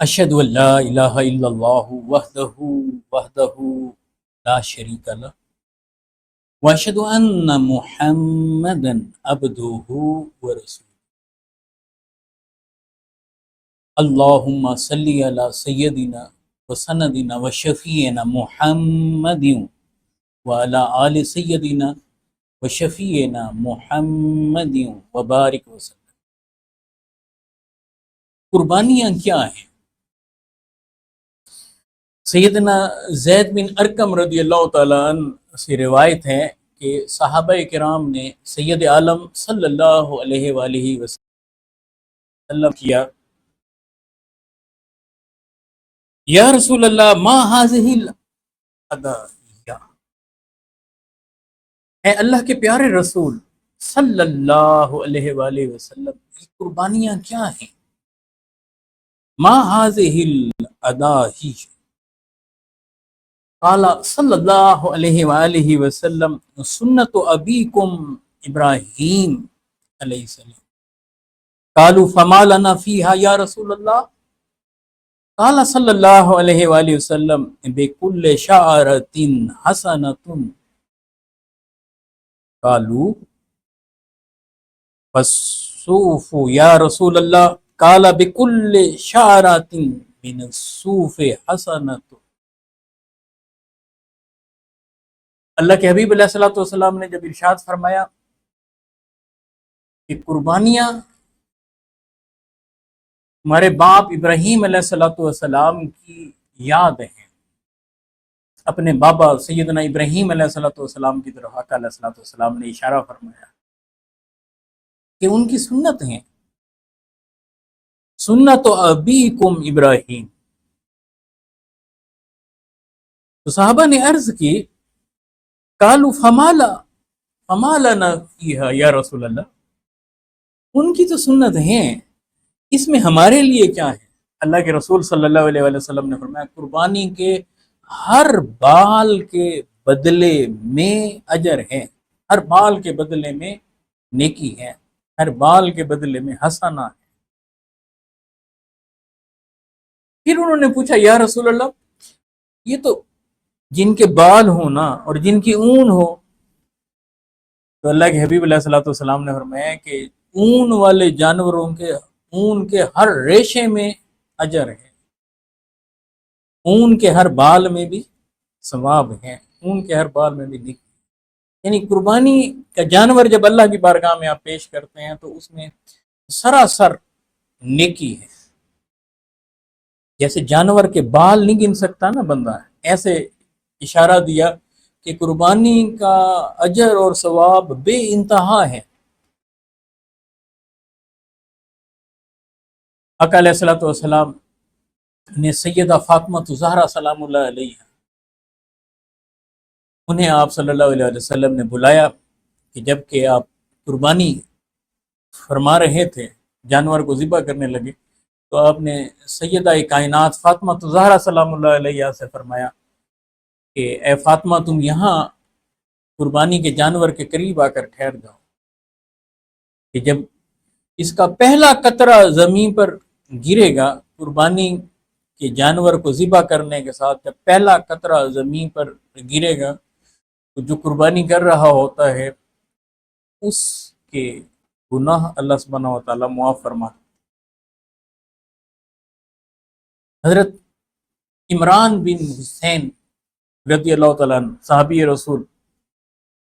اشہد ان لا الہ الا اللہ وحدہ لا شریک لہ واشہد ان محمدا عبدہ ورسولہ اللہم صلی علی سیدنا وسندنا وشفیعنا محمد وعلی آل سیدنا وشفیعنا محمد وبارک وسلم۔ قربانیاں کیا ہیں؟ سیدنا زید بن ارقم رضی اللہ تعالیٰ عنہ سے روایت ہے کہ صحابہ کرام نے سید عالم صلی اللہ علیہ وآلہ وسلم کیا، یا رسول اللہ ما هذه الادعیہ، اے اللہ کے پیارے رسول صلی اللہ علیہ وآلہ وسلم، یہ قربانیاں کیا ہیں؟ ما هذه الادعیہ، قال صلی اللہ علیہ وآلہ وسلم سنت ابیکم ابراہیم علیہ السلام۔ قالوا فما لنا فیہا یا رسول اللہ؟ قال صلی اللہ علیہ وآلہ وسلم بکل شعرۃ حسنۃ۔ قالوا فالصوف یا رسول اللہ؟ قال بکل شعرۃ من الصوف حسنۃ۔ اللہ کے حبیب علیہ الصلوۃ والسلام نے جب ارشاد فرمایا کہ قربانیاں ہمارے باپ ابراہیم علیہ الصلوۃ والسلام کی یاد ہیں، اپنے بابا سیدنا ابراہیم علیہ الصلوۃ والسلام کی طرف آقا علیہ الصلوۃ والسلام نے اشارہ فرمایا کہ ان کی سنت ہیں، سنت ابیکم ابراہیم۔ تو صحابہ نے عرض کی قالوا فما لنا فیہا یا رسول اللہ، ان کی تو سنت ہیں، اس میں ہمارے لیے کیا ہے؟ اللہ کے رسول صلی اللہ علیہ وسلم نے فرمایا قربانی کے ہر بال کے بدلے میں اجر ہے، ہر بال کے بدلے میں نیکی ہے، ہر بال کے بدلے میں حسنہ ہے۔ پھر انہوں نے پوچھا یا رسول اللہ، یہ تو جن کے بال ہو نا اور جن کی اون ہو، تو اللہ کے حبیب علیہ الصلوۃ والسلام نے فرمایا کہ اون والے جانوروں کے اون کے ہر ریشے میں اجر ہے، اون کے ہر بال میں بھی ثواب ہے، اون کے ہر بال میں بھی نیکی۔ یعنی قربانی کا جانور جب اللہ کی بارگاہ میں آپ پیش کرتے ہیں تو اس میں سراسر نیکی ہے۔ جیسے جانور کے بال نہیں گن سکتا نا بندہ، ایسے اشارہ دیا کہ قربانی کا اجر اور ثواب بے انتہا ہے۔ آقا علیہ الصلوۃ والسلام نے سیدہ فاطمہ زہرا سلام اللہ علیہ، انہیں آپ صلی اللہ علیہ وسلم نے بلایا کہ جب کہ آپ قربانی فرما رہے تھے، جانور کو ذبح کرنے لگے، تو آپ نے سیدہ کائنات فاطمہ زہرا سلام اللہ علیہ سے فرمایا کہ اے فاطمہ تم یہاں قربانی کے جانور کے قریب آ کر ٹھہر جاؤ، کہ جب اس کا پہلا قطرہ زمین پر گرے گا، قربانی کے جانور کو ذبح کرنے کے ساتھ جب پہلا قطرہ زمین پر گرے گا تو جو قربانی کر رہا ہوتا ہے اس کے گناہ اللہ سبحانہ و تعالیٰ معاف فرماتا۔ حضرت عمران بن حسین رضی اللہ تعالیٰ عنہ صحابی رسول،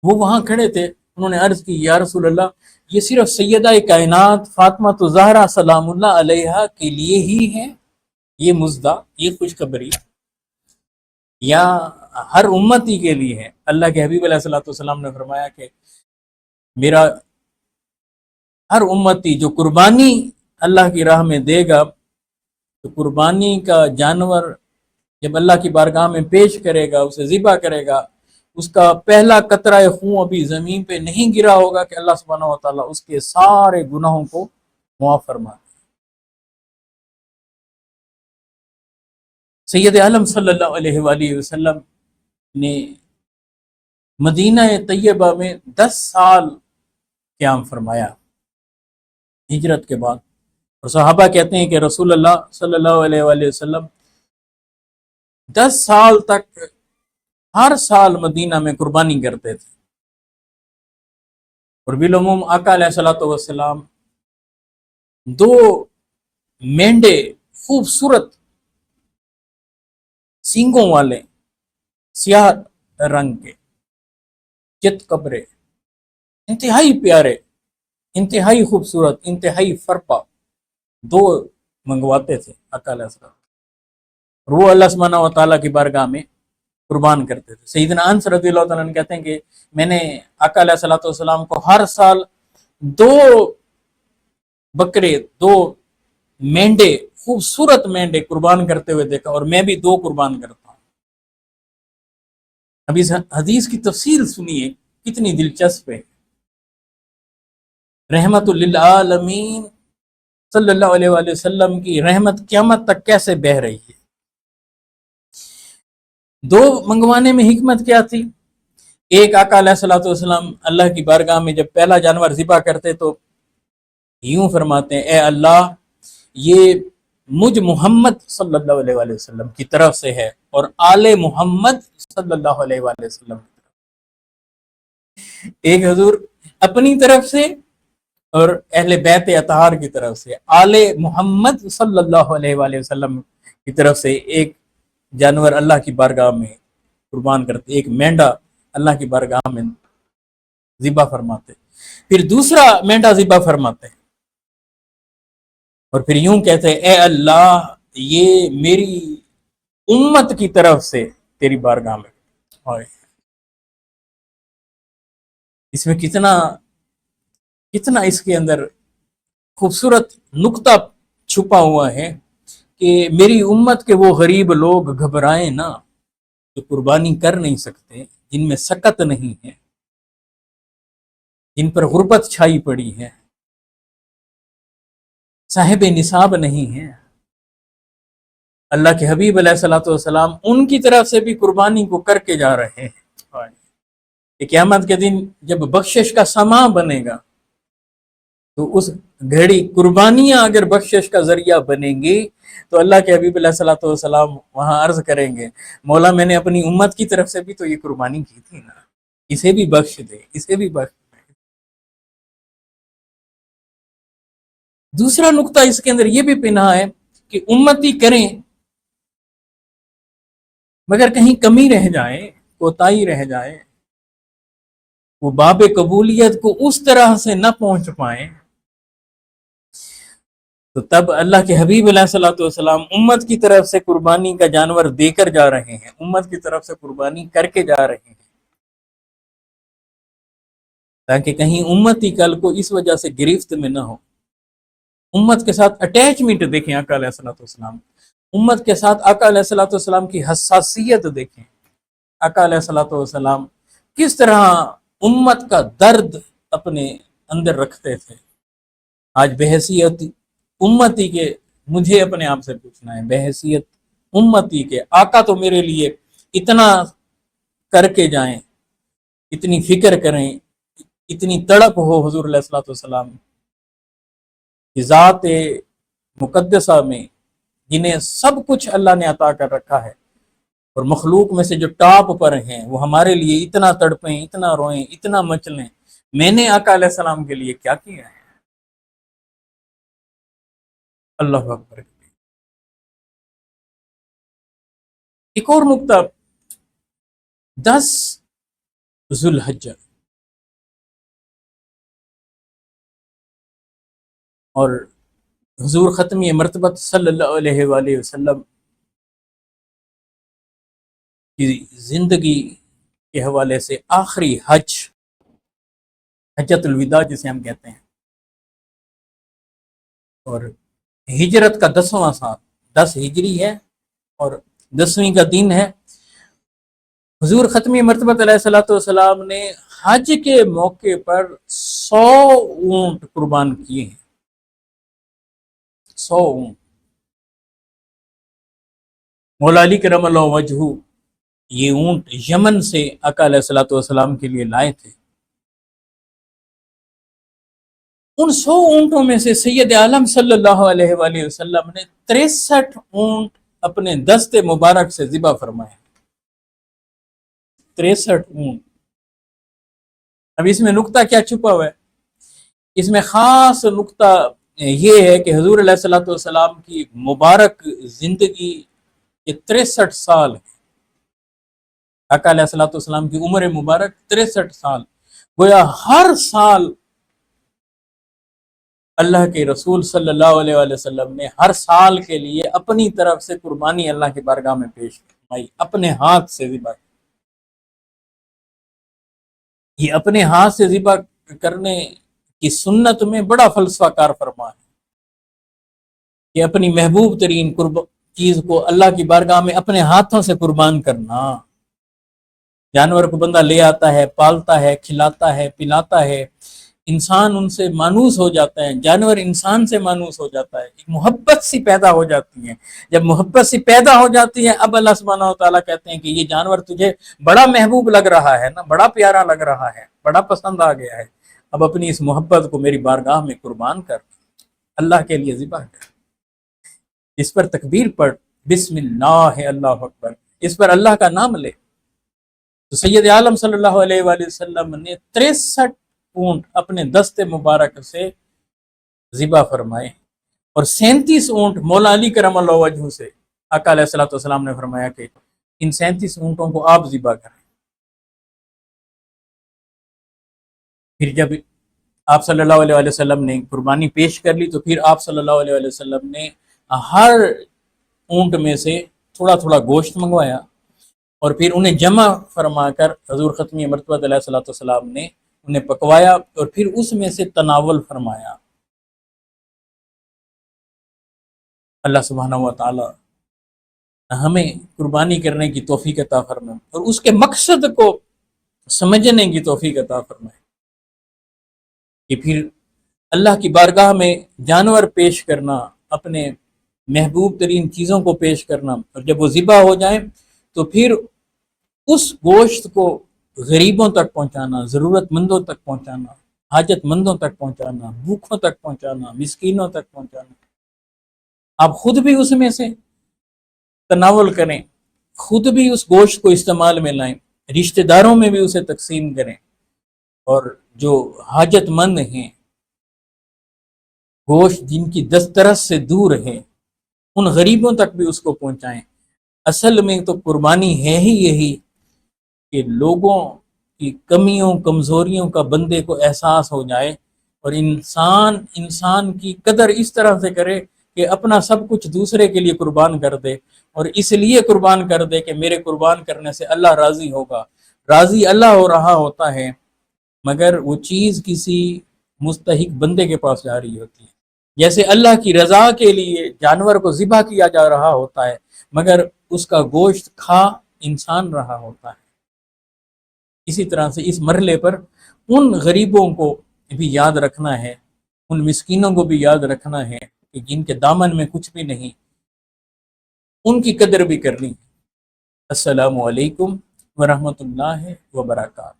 وہ وہاں کھڑے تھے، انہوں نے عرض کی یا رسول اللہ، یہ صرف سیدہ کائنات فاطمہ زہرا سلام اللہ علیہ کے لیے ہی ہے یہ مزدہ، یہ خوشخبری، یا ہر امتی کے لیے ہے؟ اللہ کے حبیب علیہ الصلوۃ والسلام نے فرمایا کہ میرا ہر امتی جو قربانی اللہ کی راہ میں دے گا تو قربانی کا جانور جب اللہ کی بارگاہ میں پیش کرے گا، اسے ذبح کرے گا، اس کا پہلا قطرہ خون ابھی زمین پہ نہیں گرا ہوگا کہ اللہ سبحانہ و تعالیٰ اس کے سارے گناہوں کو معاف فرما دے۔ سید عالم صلی اللہ علیہ وآلہ وسلم نے مدینہ طیبہ میں 10 سال قیام فرمایا ہجرت کے بعد، اور صحابہ کہتے ہیں کہ رسول اللہ صلی اللہ علیہ وآلہ وسلم 10 سال تک ہر سال مدینہ میں قربانی کرتے تھے، اور بالعموم آقا علیہ الصلوۃ والسلام 2 مینڈے خوبصورت سینگوں والے سیاہ رنگ کے چت کبرے، انتہائی پیارے، انتہائی خوبصورت، انتہائی فرپا 2 منگواتے تھے آقا علیہ السلام، اور وہ اللہ سبحانہ و تعالیٰ کی بارگاہ میں قربان کرتے تھے۔ سیدنا انس رضی اللہ تعالیٰ عنہ کہتے ہیں کہ میں نے آقا علیہ الصلوۃ والسلام کو ہر سال 2 بکرے، 2 مینڈے، خوبصورت مینڈے قربان کرتے ہوئے دیکھا، اور میں بھی 2 قربان کرتا ہوں۔ اب اس حدیث کی تفصیل سنیے کتنی دلچسپ ہے۔ رحمت للعالمین صلی اللہ علیہ وآلہ وسلم کی رحمت قیامت تک کیسے بہہ رہی ہے۔ 2 منگوانے میں حکمت کیا تھی؟ ایک، آقا علیہ الصلوۃ والسلام اللہ کی بارگاہ میں جب پہلا جانور ذبح کرتے تو یوں فرماتے ہیں، اے اللہ، یہ مجھ محمد صلی اللہ علیہ وآلہ وسلم کی طرف سے ہے، اور آل محمد صلی اللہ علیہ وآلہ وسلم کی طرف۔ ایک حضور اپنی طرف سے اور اہل بیت اطہار کی طرف سے، آل محمد صلی اللہ علیہ وآلہ وسلم کی طرف سے ایک جانور اللہ کی بارگاہ میں قربان کرتے، ایک مینڈا اللہ کی بارگاہ میں ذبح فرماتے، پھر دوسرا مینڈا ذبح فرماتے، اور پھر یوں کہتے ہیں، اے اللہ، یہ میری امت کی طرف سے تیری بارگاہ میں۔ اور اس میں کتنا اس کے اندر خوبصورت نقطہ چھپا ہوا ہے کہ میری امت کے وہ غریب لوگ گھبرائیں نہ جو قربانی کر نہیں سکتے، جن میں سکت نہیں ہے، جن پر غربت چھائی پڑی ہے، صاحب نصاب نہیں ہے۔ اللہ کے حبیب علیہ الصلوۃ والسلام ان کی طرف سے بھی قربانی کو کر کے جا رہے ہیں۔ کہ قیامت کے دن جب بخشش کا سما بنے گا تو اس گھڑی قربانیاں اگر بخشش کا ذریعہ بنیں گی تو اللہ کے حبیب علیہ الصلوۃ والسلام وہاں عرض کریں گے، مولا میں نے اپنی امت کی طرف سے بھی تو یہ قربانی کی تھی نا، اسے بھی بخش دے، اسے بھی بخش دے۔ دوسرا نقطہ اس کے اندر یہ بھی پنہا ہے کہ امتی کریں مگر کہیں کمی رہ جائے، کوتاہی رہ جائے، وہ باب قبولیت کو اس طرح سے نہ پہنچ پائیں، تو تب اللہ کے حبیب علیہ الصلوۃ والسلام امت کی طرف سے قربانی کا جانور دے کر جا رہے ہیں، امت کی طرف سے قربانی کر کے جا رہے ہیں، تاکہ کہیں امتی کل کو اس وجہ سے گرفت میں نہ ہو۔ امت کے ساتھ اٹیچمنٹ دیکھیں آقا علیہ الصلوۃ والسلام، امت کے ساتھ آقا علیہ الصلوۃ والسلام کی حساسیت دیکھیں۔ آقا علیہ الصلوۃ والسلام کس طرح امت کا درد اپنے اندر رکھتے تھے۔ آج بحیثیت امتی کے، مجھے اپنے آپ سے پوچھنا ہے، بحیثیت امتی کے آقا تو میرے لیے اتنا کر کے جائیں، اتنی فکر کریں، اتنی تڑپ ہو حضور علیہ الصلوۃ والسلام کی ذات مقدسہ میں، جنہیں سب کچھ اللہ نے عطا کر رکھا ہے، اور مخلوق میں سے جو ٹاپ پر ہیں وہ ہمارے لیے اتنا تڑپیں، اتنا روئیں، اتنا مچلیں۔ میں نے آقا علیہ السلام کے لیے کیا کیا ہے؟ اللہ اکبر۔ ایک اور نقطہ، 10 ذو الحجہ اور حضور ختمی مرتبت صلی اللہ علیہ وآلہ وسلم کی زندگی کے حوالے سے آخری حج، حجۃ الوداع جسے ہم کہتے ہیں، اور ہجرت کا 10واں سال، 10 ہجری ہے اور 10ویں کا دن ہے۔ حضور ختمی مرتبت علیہ الصلوۃ والسلام نے حج کے موقع پر 100 اونٹ قربان کیے ہیں، 100 اونٹ۔ مولا علی کرم اللہ وجہہ یہ اونٹ یمن سے آقا علیہ الصلوۃ والسلام کے لیے لائے تھے، ان 100 اونٹوں میں سے سید عالم صلی اللہ علیہ وآلہ وسلم نے 63 اونٹ اپنے دست مبارک سے ذبح فرمائے. 63 اونٹ. اب اس میں نقطہ کیا چھپا ہوا ہے؟ اس میں خاص نقطہ یہ ہے کہ حضور علیہ الصلوۃ والسلام کی مبارک زندگی کے 63 سال ہیں. آقا علیہ الصلوۃ والسلام کی عمر مبارک 63 سال. گویا ہر سال اللہ کے رسول صلی اللہ علیہ وآلہ وسلم نے ہر سال کے لیے اپنی طرف سے قربانی اللہ کی بارگاہ میں پیش فرمائی، اپنے ہاتھ سے ذبح. یہ اپنے ہاتھ سے ذبح کرنے کی سنت میں بڑا فلسفہ کار فرما ہے کہ اپنی محبوب ترین چیز کو اللہ کی بارگاہ میں اپنے ہاتھوں سے قربان کرنا. جانور کو بندہ لے آتا ہے، پالتا ہے، کھلاتا ہے، پلاتا ہے، انسان ان سے مانوس ہو جاتا ہے، جانور انسان سے مانوس ہو جاتا ہے، ایک محبت سی پیدا ہو جاتی ہے. جب محبت سی پیدا ہو جاتی ہے اب اللہ سبحانہ و تعالیٰ کہتے ہیں کہ یہ جانور تجھے بڑا محبوب لگ رہا ہے نا، بڑا پیارا لگ رہا ہے، بڑا پسند آ گیا ہے، اب اپنی اس محبت کو میری بارگاہ میں قربان کر، اللہ کے لیے ذبح کر، اس پر تکبیر پڑھ، بسم اللہ اللہ اکبر، اس پر اللہ کا نام لے. تو سید عالم صلی اللہ علیہ وآلہ وسلم نے 63 اونٹ اپنے دست مبارک سے ذبح فرمائے، اور 37 اونٹ مولا علی کرم اللہ وجہ سے آقا علیہ الصلوۃ والسلام نے فرمایا کہ ان 37 اونٹوں کو آپ ذبح کریں. پھر جب آپ صلی اللہ علیہ وآلہ وسلم نے قربانی پیش کر لی تو پھر آپ صلی اللہ علیہ وآلہ وسلم نے ہر اونٹ میں سے تھوڑا تھوڑا گوشت منگوایا اور پھر انہیں جمع فرما کر حضور ختمی مرتبہ علیہ الصلوۃ والسلام نے انہیں پکوایا اور پھر اس میں سے تناول فرمایا. اللہ سبحانہ و تعالی ہمیں قربانی کرنے کی توفیق عطا فرمائے اور اس کے مقصد کو سمجھنے کی توفیق عطا فرمائے کہ پھر اللہ کی بارگاہ میں جانور پیش کرنا، اپنے محبوب ترین چیزوں کو پیش کرنا، اور جب وہ ذبح ہو جائیں تو پھر اس گوشت کو غریبوں تک پہنچانا، ضرورت مندوں تک پہنچانا، حاجت مندوں تک پہنچانا، بھوکھوں تک پہنچانا، مسکینوں تک پہنچانا. آپ خود بھی اس میں سے تناول کریں، خود بھی اس گوشت کو استعمال میں لائیں، رشتہ داروں میں بھی اسے تقسیم کریں، اور جو حاجت مند ہیں، گوشت جن کی دسترس سے دور ہے، ان غریبوں تک بھی اس کو پہنچائیں. اصل میں تو قربانی ہے ہی یہی کہ لوگوں کی کمیوں کمزوریوں کا بندے کو احساس ہو جائے اور انسان کی قدر اس طرح سے کرے کہ اپنا سب کچھ دوسرے کے لیے قربان کر دے، اور اس لیے قربان کر دے کہ میرے قربان کرنے سے اللہ راضی ہوگا. راضی اللہ ہو رہا ہوتا ہے مگر وہ چیز کسی مستحق بندے کے پاس جا رہی ہوتی ہے. جیسے اللہ کی رضا کے لیے جانور کو ذبح کیا جا رہا ہوتا ہے مگر اس کا گوشت کھا انسان رہا ہوتا ہے. اسی طرح سے اس مرحلے پر ان غریبوں کو بھی یاد رکھنا ہے، ان مسکینوں کو بھی یاد رکھنا ہے کہ جن کے دامن میں کچھ بھی نہیں، ان کی قدر بھی کرنی ہے. السلام علیکم ورحمۃ اللہ وبرکاتہ.